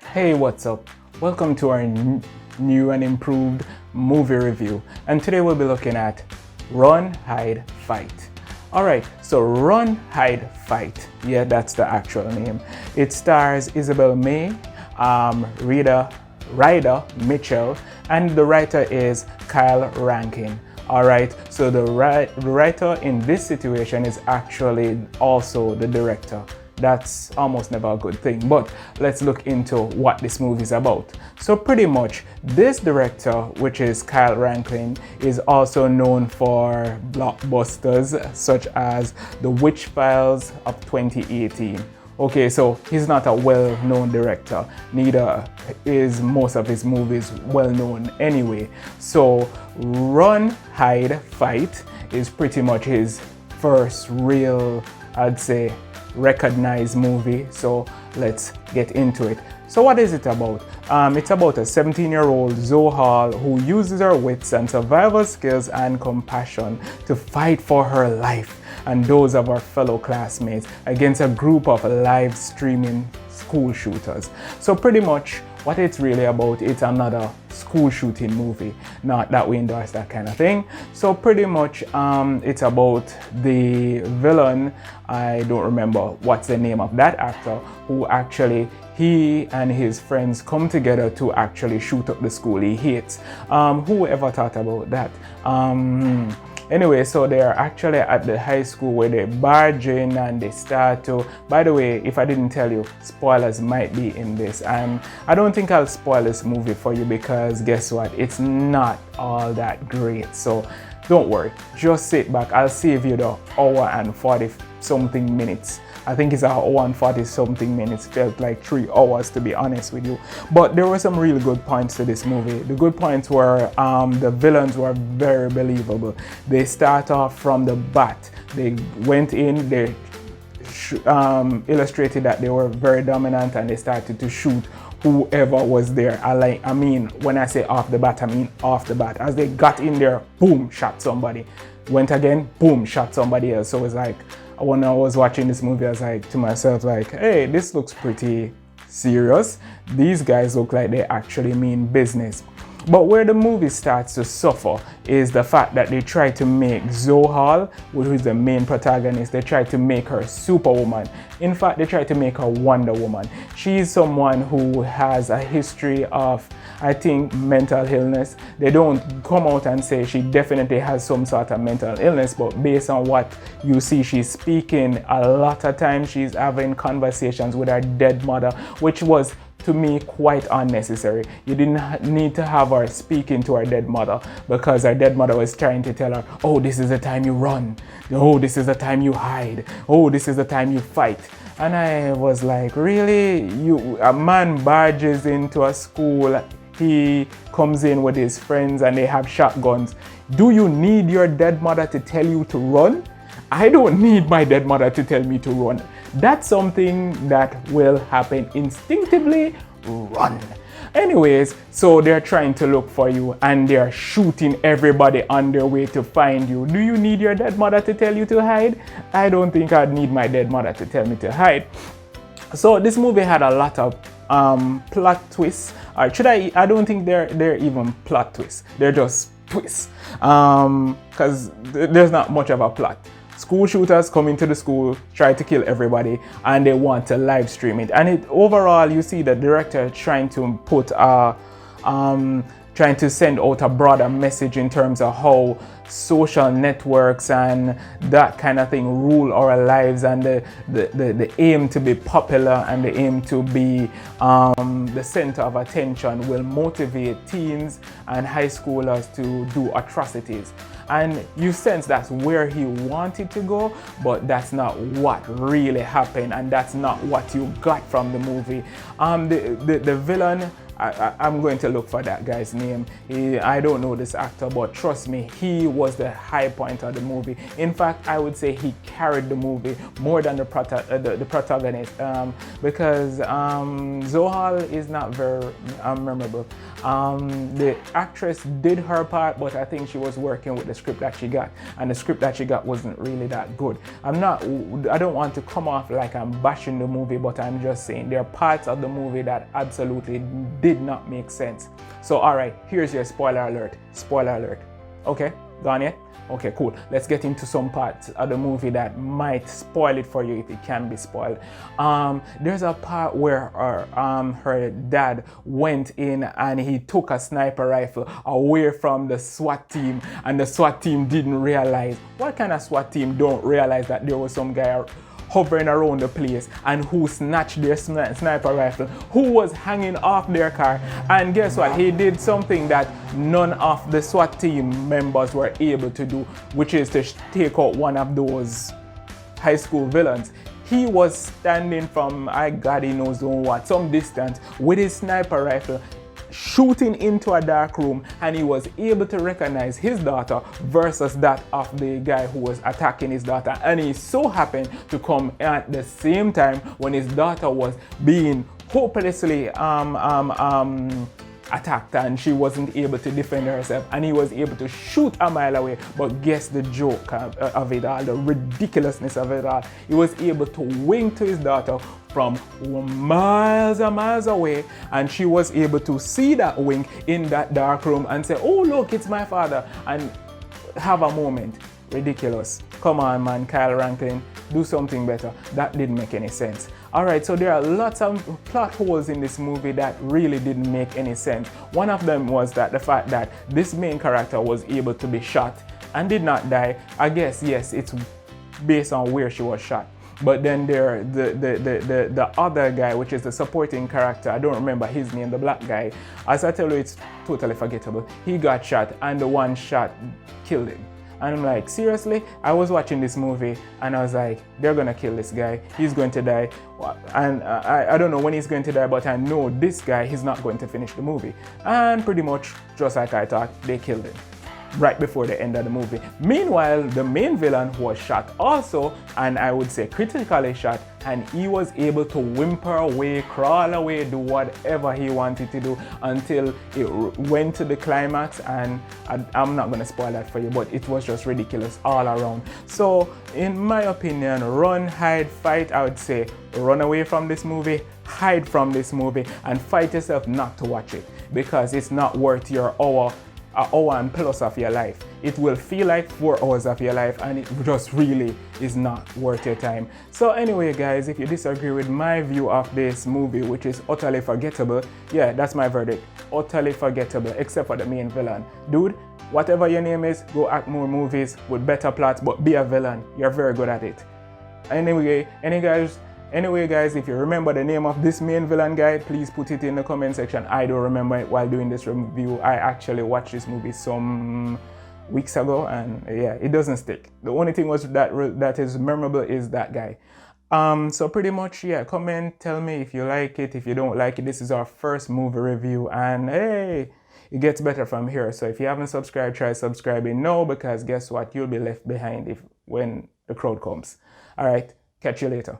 Hey, what's up? Welcome to our new and improved movie review. And today we'll be looking at Run, Hide, Fight. Alright, so Run, Hide, Fight. Yeah, that's the actual name. It stars Isbel May, Ryder Mitchell, and the writer is Kyle Rankin. Alright, so the writer in this situation is actually also the director. That's almost never a good thing, but let's look into what this movie is about. So pretty much, this director, which is Kyle Rankin, is also known for blockbusters such as The Witch Files of 2018. Okay, so he's not a well-known director, neither is most of his movies well-known anyway. So Run, Hide, Fight is pretty much his first real, I'd say, recognized movie. So let's get into it. So what is it about? It's about a 17-year-old Zoe Hall who uses her wits and survival skills and compassion to fight for her life and those of her fellow classmates against a group of live streaming school shooters. So pretty much what it's really about, it's another school shooting movie. Not that we endorse that kind of thing. So pretty much it's about the villain. I don't remember what's the name of that actor, who actually he and his friends come together to actually shoot up the school he hates. Who ever thought about that? Anyway, so they are actually at the high school where they barge in and they start to, by the way, if I didn't tell you, spoilers might be in this. And I don't think I'll spoil this movie for you because guess what? It's not all that great. So don't worry, just sit back. I'll save you the hour and 40 something minutes. I think it's an hour and 40 something minutes. Felt like 3 hours to be honest with you. But there were some really good points to this movie. The good points were the villains were very believable. They start off from the bat. They went in, they illustrated that they were very dominant and they started to shoot whoever was there. I mean, when I say off the bat, I mean off the bat. As they got in there, boom, shot somebody. Went again, boom, shot somebody else. So it's like, when I was watching this movie, I was like to myself, like, hey, this looks pretty serious. These guys look like they actually mean business. But where the movie starts to suffer is the fact that they try to make Zoe Hall, who is the main protagonist, they try to make her Superwoman. In fact, they try to make her Wonder Woman. She's someone who has a history of, I think, mental illness. They don't come out and say she definitely has some sort of mental illness, but based on what you see, she's speaking a lot of times. She's having conversations with her dead mother, which was, to me, quite unnecessary. You didn't need to have her speaking to her dead mother because her dead mother was trying to tell her, oh, this is the time you run. Oh, this is the time you hide. Oh, this is the time you fight. And I was like, really? A man barges into a school, he comes in with his friends and they have shotguns. Do you need your dead mother to tell you to run? I don't need my dead mother to tell me to run. That's something that will happen instinctively. Run. Anyways, so they're trying to look for you and they're shooting everybody on their way to find you. Do you need your dead mother to tell you to hide? I don't think I'd need my dead mother to tell me to hide. So this movie had a lot of plot twists. I don't think they're even plot twists. They're just twists. Because there's not much of a plot. School shooters come into the school, try to kill everybody, and they want to live stream it. And overall, you see the director trying to trying to send out a broader message in terms of how social networks and that kind of thing rule our lives, and the aim to be popular and the aim to be the center of attention will motivate teens and high schoolers to do atrocities. And you sense that's where he wanted to go, but that's not what really happened, and that's not what you got from the movie. The villain, I'm going to look for that guy's name. I don't know this actor, but trust me, he was the high point of the movie. In fact, I would say he carried the movie more than the protagonist, because Zohal is not very memorable. The actress did her part, but I think she was working with the script that she got, and the script that she got wasn't really that good. I don't want to come off like I'm bashing the movie, but I'm just saying there are parts of the movie that absolutely did not make sense. So alright, here's your spoiler alert. Spoiler alert. Okay, gone yet? Okay, cool. Let's get into some parts of the movie that might spoil it for you if it can be spoiled. There's a part where her dad went in and he took a sniper rifle away from the SWAT team, and the SWAT team didn't realize. What kind of SWAT team don't realize that there was some guy hovering around the place and who snatched their sniper rifle, who was hanging off their car? And guess what? He did something that none of the SWAT team members were able to do, which is to take out one of those high school villains. He was standing from, God he knows what, some distance with his sniper rifle, shooting into a dark room, and he was able to recognize his daughter versus that of the guy who was attacking his daughter. And he so happened to come at the same time when his daughter was being hopelessly attacked, and she wasn't able to defend herself, and he was able to shoot a mile away. But guess the joke of it all, the ridiculousness of it all, he was able to wink to his daughter from miles and miles away, and she was able to see that wink in that dark room and say, oh look, it's my father, and have a moment. Ridiculous. Come on man, Kyle Rankin, do something better. That didn't make any sense. Alright, so there are lots of plot holes in this movie that really didn't make any sense. One of them was that the fact that this main character was able to be shot and did not die. I guess, yes, it's based on where she was shot. But then there, the other guy, which is the supporting character, I don't remember his name, the black guy. As I tell you, it's totally forgettable. He got shot, and the one shot killed him. And I'm like, seriously? I was watching this movie and I was like, they're gonna kill this guy. He's going to die. And I don't know when he's going to die, but I know this guy, he's not going to finish the movie. And pretty much, just like I thought, they killed him right before the end of the movie. Meanwhile, the main villain was shot also, and I would say critically shot, and he was able to whimper away, crawl away, do whatever he wanted to do until it went to the climax. And I'm not going to spoil that for you, but it was just ridiculous all around. So in my opinion, run, hide, fight. I would say run away from this movie, hide from this movie, and fight yourself not to watch it, because it's not worth your hour and plus of your life. It will feel like 4 hours of your life, and it just really is not worth your time. So anyway guys, if you disagree with my view of this movie, which is utterly forgettable, yeah, that's my verdict. Utterly forgettable, except for the main villain. Dude, whatever your name is, go act more movies with better plots, but be a villain. You're very good at it. Anyway guys, if you remember the name of this main villain guy, please put it in the comment section. I don't remember it while doing this review. I actually watched this movie some weeks ago, and yeah, it doesn't stick. The only thing was that is memorable is that guy. So pretty much, yeah, comment, tell me if you like it, if you don't like it. This is our first movie review, and hey, it gets better from here. So if you haven't subscribed, try subscribing now, because guess what? You'll be left behind when the crowd comes. Alright, catch you later.